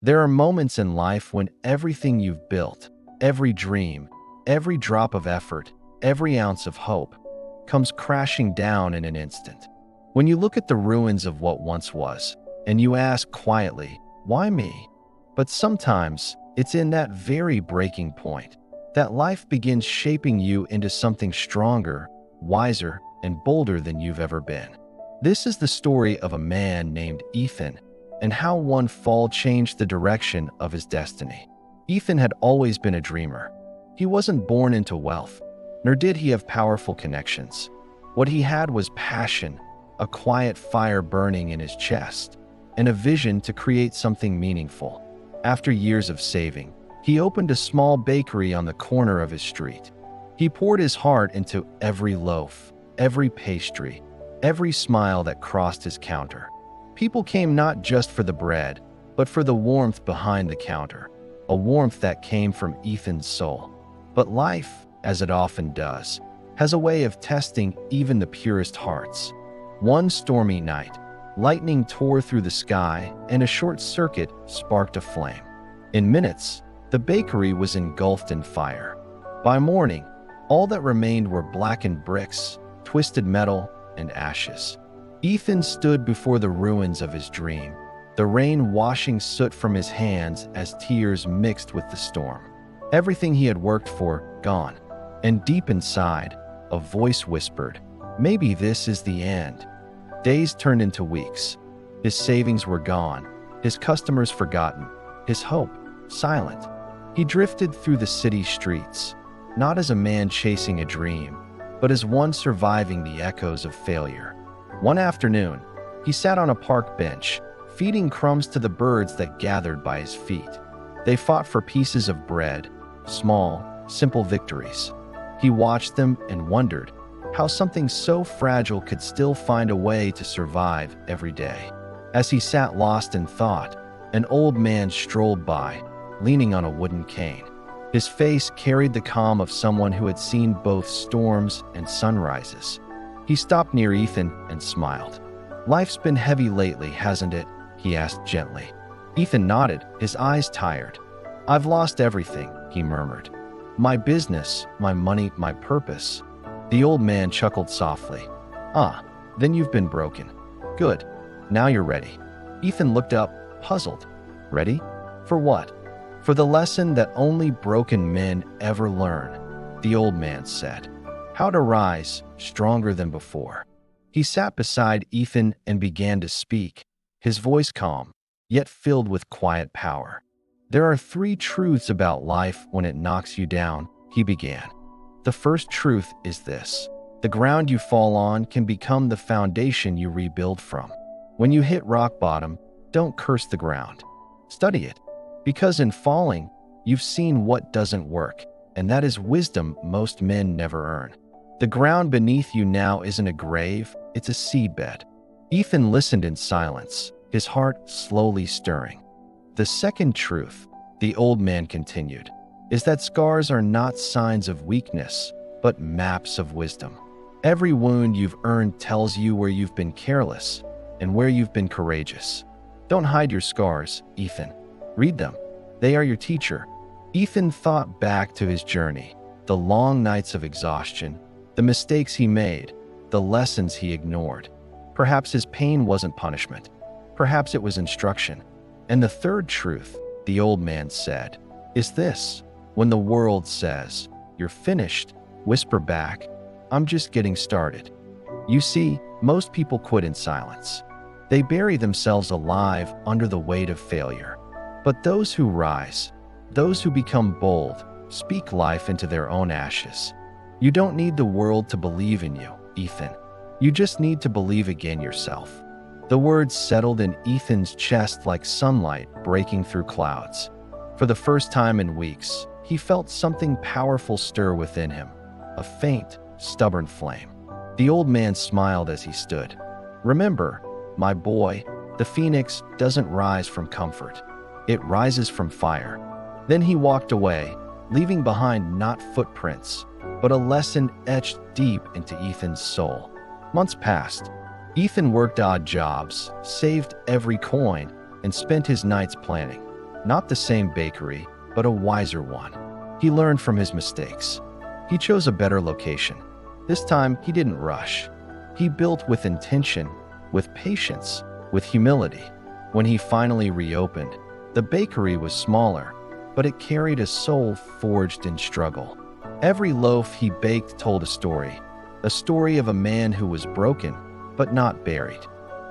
There are moments in life when everything you've built, every dream, every drop of effort, every ounce of hope, comes crashing down in an instant. When you look at the ruins of what once was, and you ask quietly, why me? But sometimes, it's in that very breaking point that life begins shaping you into something stronger, wiser, and bolder than you've ever been. This is the story of a man named Ethan, and how one fall changed the direction of his destiny. Ethan had always been a dreamer. He wasn't born into wealth, nor did he have powerful connections. What he had was passion, a quiet fire burning in his chest, and a vision to create something meaningful. After years of saving, he opened a small bakery on the corner of his street. He poured his heart into every loaf, every pastry, every smile that crossed his counter. People came not just for the bread, but for the warmth behind the counter, a warmth that came from Ethan's soul. But life, as it often does, has a way of testing even the purest hearts. One stormy night, lightning tore through the sky and a short circuit sparked a flame. In minutes, the bakery was engulfed in fire. By morning, all that remained were blackened bricks, twisted metal, and ashes. Ethan stood before the ruins of his dream, the rain washing soot from his hands as tears mixed with the storm. Everything he had worked for, gone. And deep inside, a voice whispered, maybe this is the end. Days turned into weeks. His savings were gone, his customers forgotten, his hope silent. He drifted through the city streets, not as a man chasing a dream, but as one surviving the echoes of failure. One afternoon, he sat on a park bench, feeding crumbs to the birds that gathered by his feet. They fought for pieces of bread, small, simple victories. He watched them and wondered how something so fragile could still find a way to survive every day. As he sat lost in thought, an old man strolled by, leaning on a wooden cane. His face carried the calm of someone who had seen both storms and sunrises. He stopped near Ethan and smiled. Life's been heavy lately, hasn't it? He asked gently. Ethan nodded, his eyes tired. I've lost everything, he murmured. My business, my money, my purpose. The old man chuckled softly. Ah, then you've been broken. Good. Now you're ready. Ethan looked up, puzzled. Ready? For what? For the lesson that only broken men ever learn, the old man said. How to rise, stronger than before. He sat beside Ethan and began to speak, his voice calm, yet filled with quiet power. There are 3 truths about life when it knocks you down, he began. The first truth is this: the ground you fall on can become the foundation you rebuild from. When you hit rock bottom, don't curse the ground. Study it, because in falling, you've seen what doesn't work, and that is wisdom most men never earn. The ground beneath you now isn't a grave, it's a seedbed. Ethan listened in silence, his heart slowly stirring. The second truth, the old man continued, is that scars are not signs of weakness, but maps of wisdom. Every wound you've earned tells you where you've been careless and where you've been courageous. Don't hide your scars, Ethan. Read them. They are your teacher. Ethan thought back to his journey, the long nights of exhaustion, the mistakes he made, the lessons he ignored. Perhaps his pain wasn't punishment. Perhaps it was instruction. And the third truth, the old man said, is this: when the world says, you're finished, whisper back, I'm just getting started. You see, most people quit in silence. They bury themselves alive under the weight of failure. But those who rise, those who become bold, speak life into their own ashes. You don't need the world to believe in you, Ethan. You just need to believe again yourself. The words settled in Ethan's chest like sunlight breaking through clouds. For the first time in weeks, he felt something powerful stir within him, a faint, stubborn flame. The old man smiled as he stood. Remember, my boy, the phoenix doesn't rise from comfort. It rises from fire. Then he walked away, leaving behind not footprints, but a lesson etched deep into Ethan's soul. Months passed. Ethan worked odd jobs, saved every coin, and spent his nights planning. Not the same bakery, but a wiser one. He learned from his mistakes. He chose a better location. This time, he didn't rush. He built with intention, with patience, with humility. When he finally reopened, the bakery was smaller, but it carried a soul forged in struggle. Every loaf he baked told a story of a man who was broken, but not buried.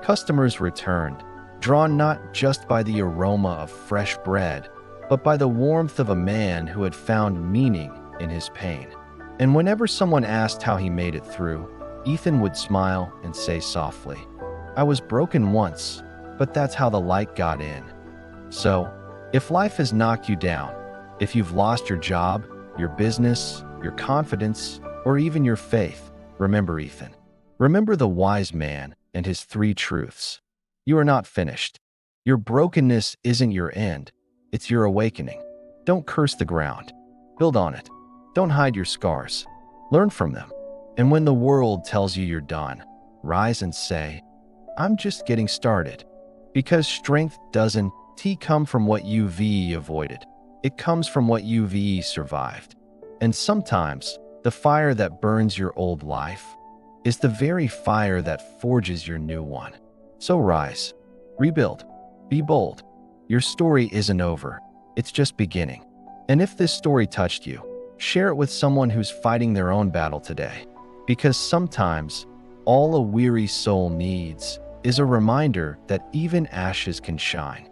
Customers returned, drawn not just by the aroma of fresh bread, but by the warmth of a man who had found meaning in his pain. And whenever someone asked how he made it through, Ethan would smile and say softly, "I was broken once, but that's how the light got in." So, if life has knocked you down, if you've lost your job, your business, your confidence, or even your faith, remember Ethan. Remember the wise man and his 3 truths. You are not finished. Your brokenness isn't your end, it's your awakening. Don't curse the ground. Build on it. Don't hide your scars. Learn from them. And when the world tells you you're done, rise and say, "I'm just getting started." Because strength doesn't come from what you've avoided. It comes from what you've survived. And sometimes, the fire that burns your old life is the very fire that forges your new one. So rise, rebuild, be bold. Your story isn't over. It's just beginning. And if this story touched you, share it with someone who's fighting their own battle today. Because sometimes, all a weary soul needs is a reminder that even ashes can shine.